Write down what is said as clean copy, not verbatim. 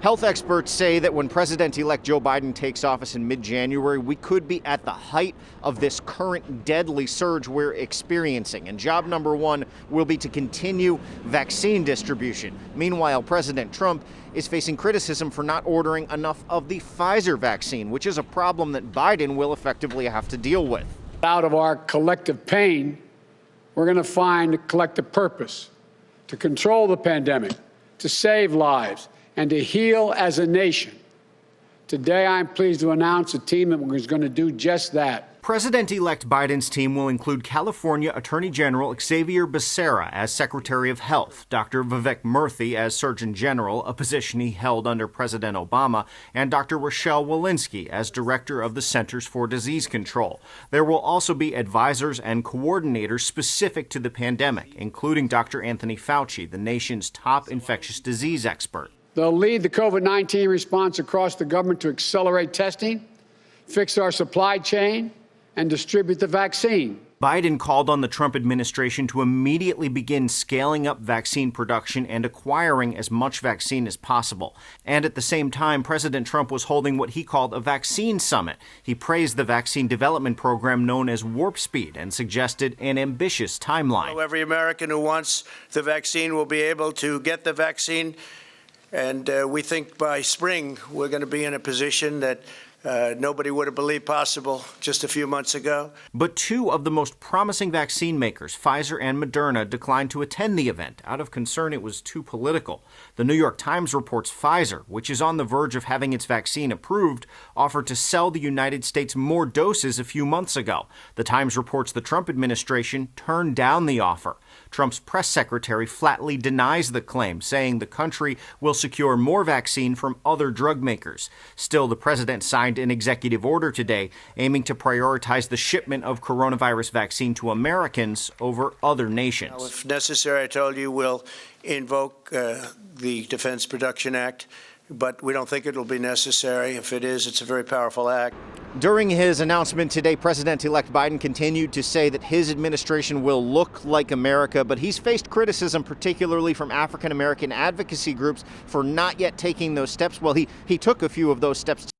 Health experts say that when President-elect Joe Biden takes office in mid-January, we could be at the height of this current deadly surge we're experiencing. And job number one will be to continue vaccine distribution. Meanwhile, President Trump is facing criticism for not ordering enough of the Pfizer vaccine, which is a problem that Biden will effectively have to deal with. Out of our collective pain, we're going to find a collective purpose to control the pandemic, to save lives, and to heal as a nation. Today, I'm pleased to announce a team that is going to do just that. President-elect Biden's team will include California Attorney General Xavier Becerra as Secretary of Health, Dr. Vivek Murthy as Surgeon General, a position he held under President Obama, and Dr. Rochelle Walensky as Director of the Centers for Disease Control. There will also be advisors and coordinators specific to the pandemic, including Dr. Anthony Fauci, the nation's top infectious disease expert. They'll lead the COVID-19 response across the government to accelerate testing, fix our supply chain, and distribute the vaccine. Biden called on the Trump administration to immediately begin scaling up vaccine production and acquiring as much vaccine as possible. And at the same time, President Trump was holding what he called a vaccine summit. He praised the vaccine development program known as Warp Speed and suggested an ambitious timeline. Every American who wants the vaccine will be able to get the vaccine. And we think by spring we're going to be in a position that nobody would have believed possible just a few months ago. But two of the most promising vaccine makers, Pfizer and Moderna, declined to attend the event out of concern it was too political. The New York Times reports Pfizer, which is on the verge of having its vaccine approved, offered to sell the United States more doses a few months ago. The Times reports the Trump administration turned down the offer. Trump's press secretary flatly denies the claim, saying the country will secure more vaccine from other drug makers. Still, the president signed an executive order today aiming to prioritize the shipment of coronavirus vaccine to Americans over other nations. Now, if necessary, I told you we'll invoke the Defense Production Act, but we don't think it'll be necessary. If it is, it's a very powerful act. During his announcement today, President-elect Biden continued to say that his administration will look like America, but he's faced criticism, particularly from African-American advocacy groups, for not yet taking those steps. Well, he took a few of those steps